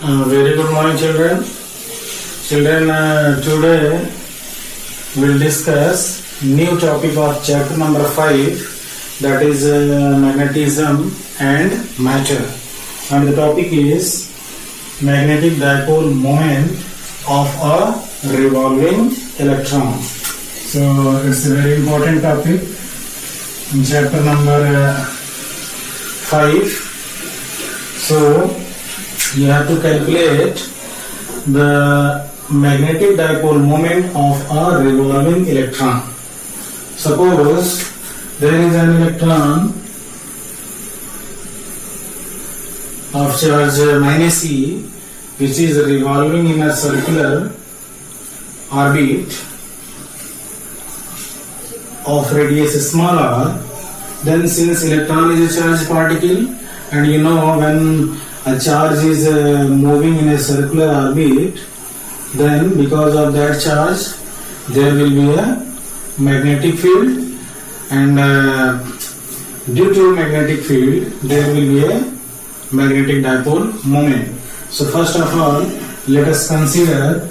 Very good morning, children. Today we'll discuss new topic of chapter number 5, that is magnetism and matter. And the topic is magnetic dipole moment of a revolving electron. So it's a very important topic in chapter number 5. So you have to calculate the magnetic dipole moment of a revolving electron. Suppose there is an electron of charge minus E which is revolving in a circular orbit of radius small r. Then since electron is a charged particle, and you know when a charge is moving in a circular orbit, then because of that charge there will be a magnetic field, and due to magnetic field there will be a magnetic dipole moment. So first of all, let us consider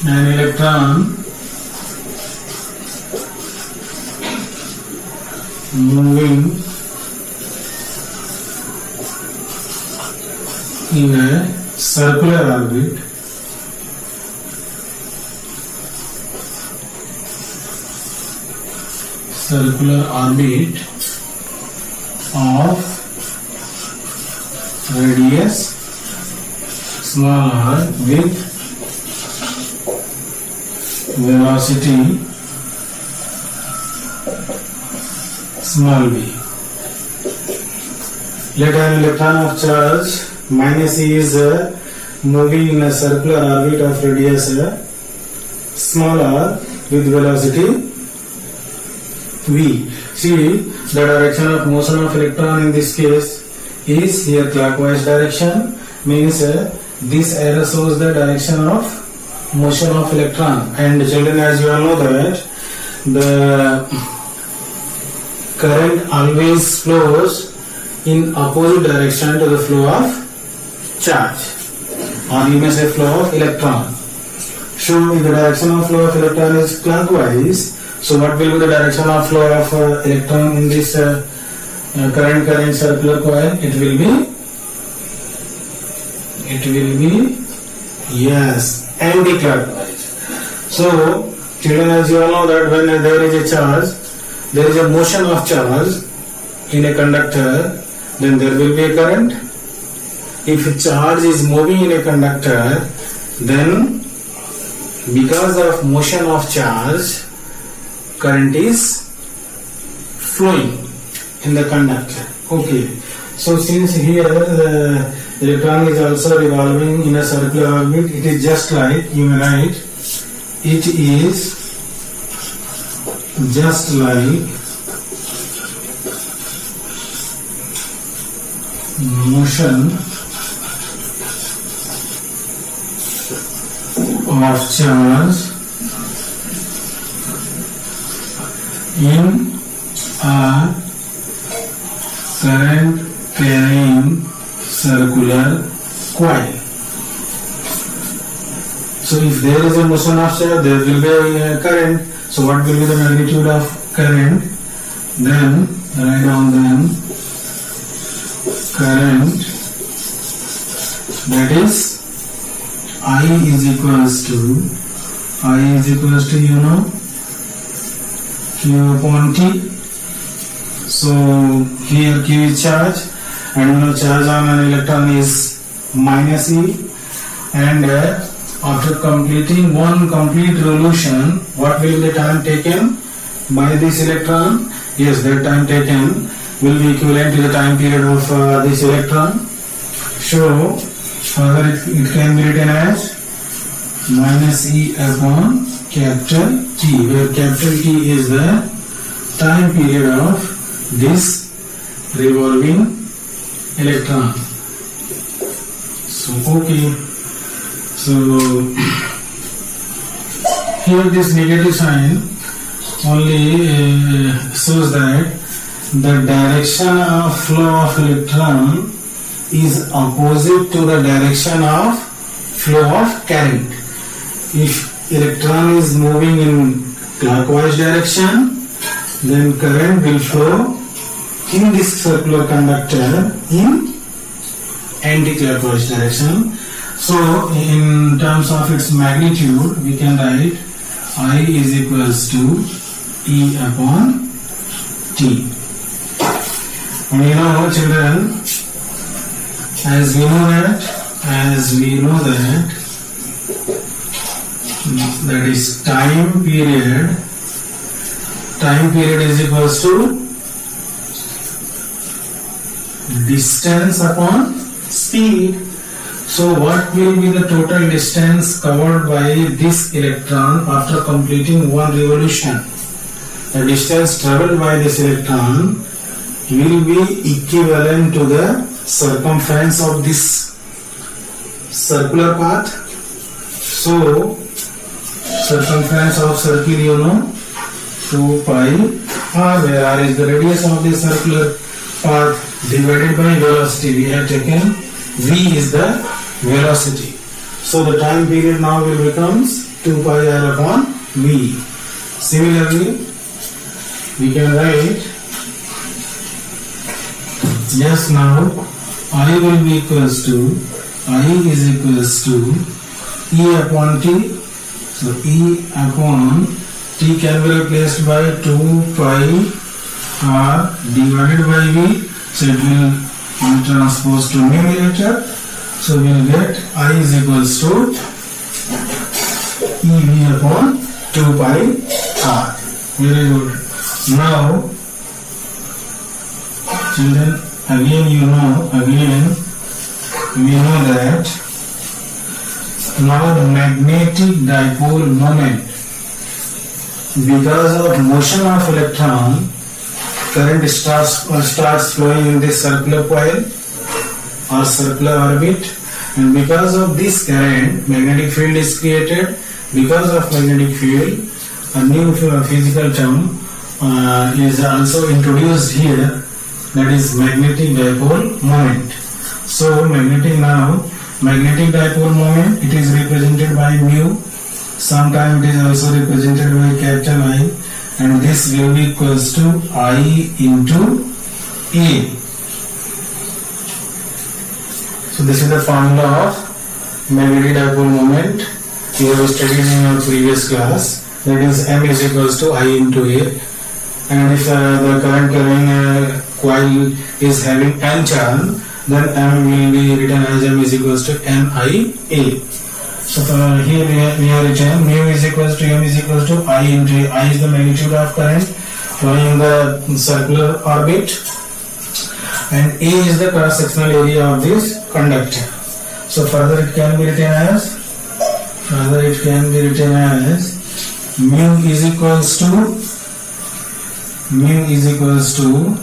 an electron moving in a circular orbit of radius small r with velocity small v. Let an electron of charge minus E is moving in a circular orbit of radius small r with velocity v. See, the direction of motion of electron in this case is here clockwise direction, means this arrow shows the direction of motion of electron. And children, as you all know that the current always flows in opposite direction to the flow of charge, or you may say flow of electron. So if the direction of flow of electron is clockwise, so what will be the direction of flow of electron in this current circular coil? It will be yes, anti-clockwise. So children, as you all know that when there is a charge, there is a motion of charge in a conductor, then there will be a current. If a charge is moving in a conductor, then because of motion of charge, current is flowing in the conductor. Okay. So since here the electron is also revolving in a circular orbit, it is just like, you may write, it is just like motion of charge in a current carrying circular coil. So if there is a motion of charge, there will be a current. So what will be the magnitude of current? Then write down current, that is I is equals to you know Q upon T. So here Q is charge, and you know charge on an electron is minus E, and after completing one complete revolution, what will be the time taken by this electron? Yes, that time taken will be equivalent to the time period of this electron. So further it can be written as minus E upon capital T, where capital T is the time period of this revolving electron. So okay. So here this negative sign only shows that the direction of flow of electron is opposite to the direction of flow of current. If electron is moving in clockwise direction, then current will flow in this circular conductor in anti-clockwise direction. So in terms of its magnitude, we can write I is equals to E upon T. And you know, children, as we know that is time period is equals to distance upon speed. So what will be the total distance covered by this electron after completing one revolution? The distance traveled by this electron will be equivalent to the circumference of this circular path. So circumference of circle, you know, 2 pi r, where r is the radius of the circular path, divided by velocity. We have taken v is the velocity. So the time period now will becomes 2 pi r upon v. Similarly, we can write, yes, now I will be equals to, I is equals to E upon T. So E upon T can be replaced by 2 pi r divided by v. So it will be transposed to numerator. So we will get I is equals to EV upon 2 pi r. Very good. Now, children, again we know that now magnetic dipole moment, because of motion of electron, current starts flowing in this circular coil or circular orbit, and because of this current, magnetic field is created. Because of magnetic field, a new physical term is also introduced here, that is magnetic dipole moment. So magnetic dipole moment, it is represented by mu. Sometimes it is also represented by capital I, and this will be equals to I into A. So this is the formula of magnetic dipole moment. You have studied in your previous class. That is M is equals to I into A. And if the current carrying coil is having N charge, then M will be written as M is equals to NIA. So here we are written mu is equals to M is equals to I into A. I is the magnitude of current flowing in the circular orbit, and A is the cross-sectional area of this conductor. So further it can be written as mu is equals to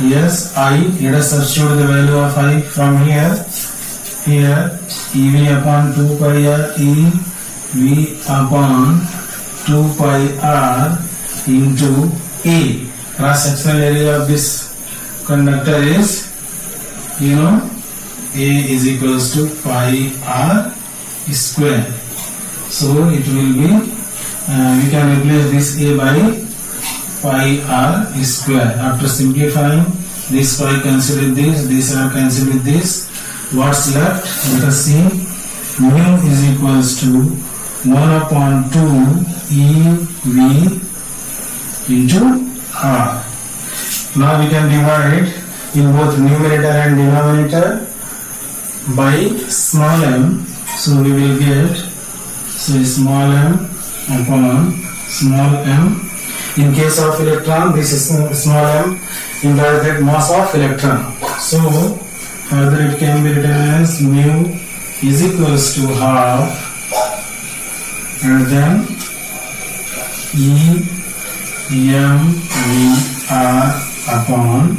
yes, I. Let us substitute the value of I from here. EV upon 2 pi r, EV upon 2 pi r into A. Cross-sectional area of this conductor is, A is equals to pi r square. So it will be, we can replace this A by pi r square. After simplifying, this pi cancel with this r cancel with this. What's left? Let us see. Mu is equals to 1 upon 2 EV into r. Now we can divide in both numerator and denominator by small m. So we will get, small m upon small m. In case of electron, this is small m implies that mass of electron. So further it can be written as mu is equals to half, and then EmVr upon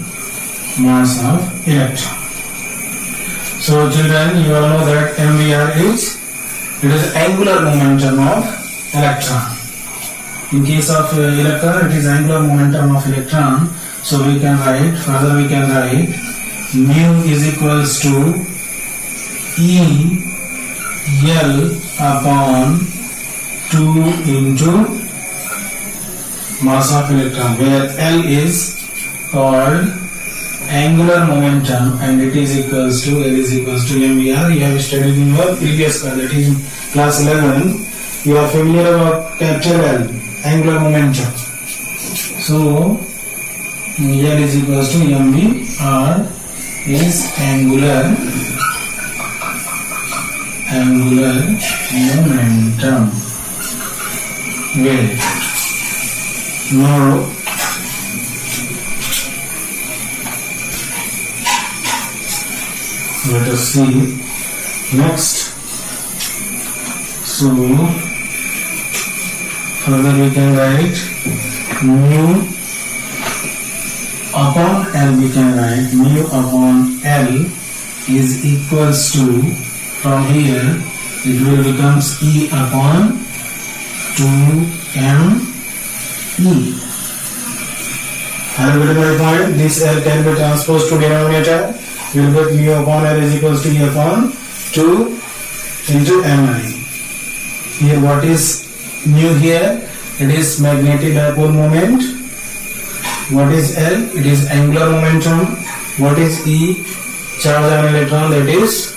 mass of electron. So children, you all know that MVr is angular momentum of electron. In case of electron, it is angular momentum of electron. So we can write mu is equals to E L upon 2 into mass of electron, where L is called angular momentum and it is equals to L is equals to mvr. You have studied in your previous class, that is in class 11. You are familiar about capital L, angular momentum. So L is equals to mvr is angular momentum. Wait. Now let us see next. So further we can write mu upon L. We can write mu upon L is equals to, from here it will becomes E upon 2m E. Have you got my point? This L can be transposed to denominator. We will get mu upon L is equals to E upon 2 into mi. Here what is mu here? It is magnetic dipole moment. What is L? It is angular momentum. What is E? Charge on electron, that is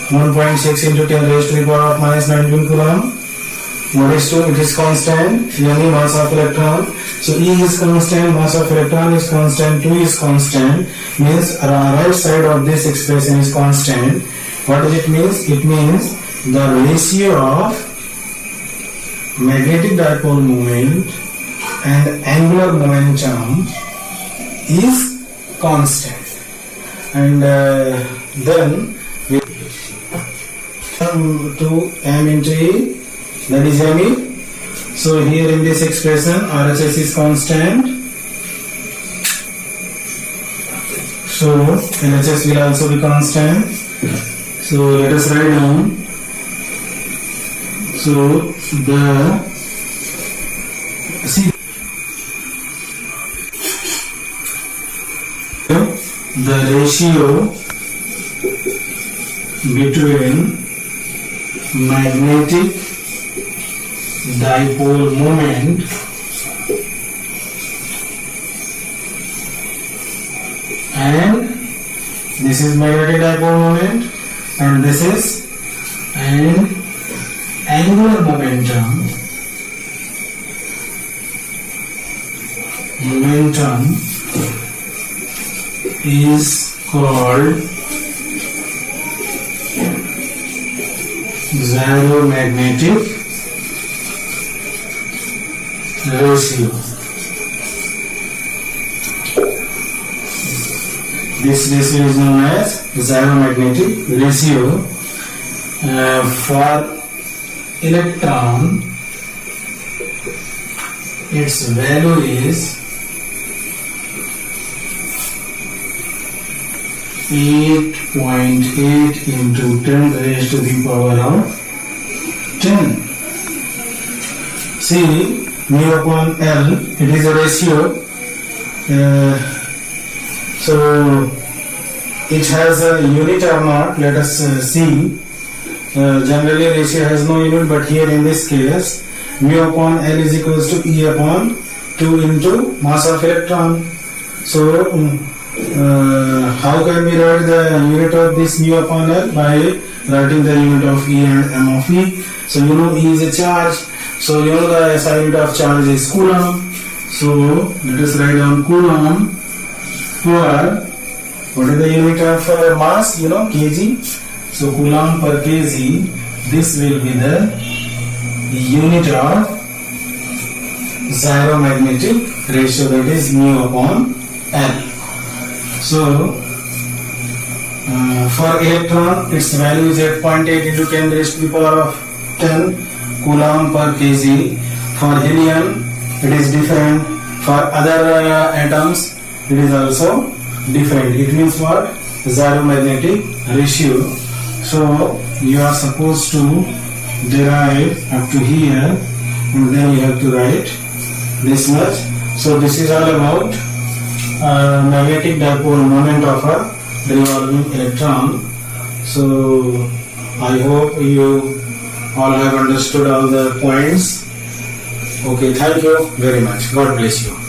1.6 into 10 raised to the power of minus 19 coulomb. What is 2? It is constant, yani mass of electron. So E is constant, mass of electron is constant, 2 is constant, means right side of this expression is constant. What does it mean? It means the ratio of magnetic dipole moment and angular momentum is constant. And then we come to m into E, that is me. So here in this expression RHS is constant, so LHS will also be constant. So let us write down. So the ratio between magnetic dipole moment and this is magnetic dipole moment and this is and angular momentum is called gyromagnetic ratio. This ratio is known as gyromagnetic ratio. For electron, its value is 8.8 into 10 raised to the power of 10. See, mu upon L, it is a ratio. So it has a unit or not, let us see. Generally ratio has no unit, but here in this case mu upon L is equals to E upon 2 into mass of electron. So how can we write the unit of this mu upon L? By writing the unit of E and m of E. So you know E is a charge, so you know the SI unit of charge is coulomb. So let us write down coulomb for what is the unit of mass, you know, kg. So coulomb per kg, this will be the unit of gyromagnetic ratio, that is mu upon L. So for electron, its value is 8.8 into 10 raised to the power of 10 coulomb per kg. For helium, it is different. For other atoms, it is also different. It means what? Gyromagnetic ratio. So you are supposed to derive up to here, and then you have to write this much. So this is all about magnetic dipole moment of a revolving electron. So I hope you all have understood all the points. Okay, thank you very much. God bless you.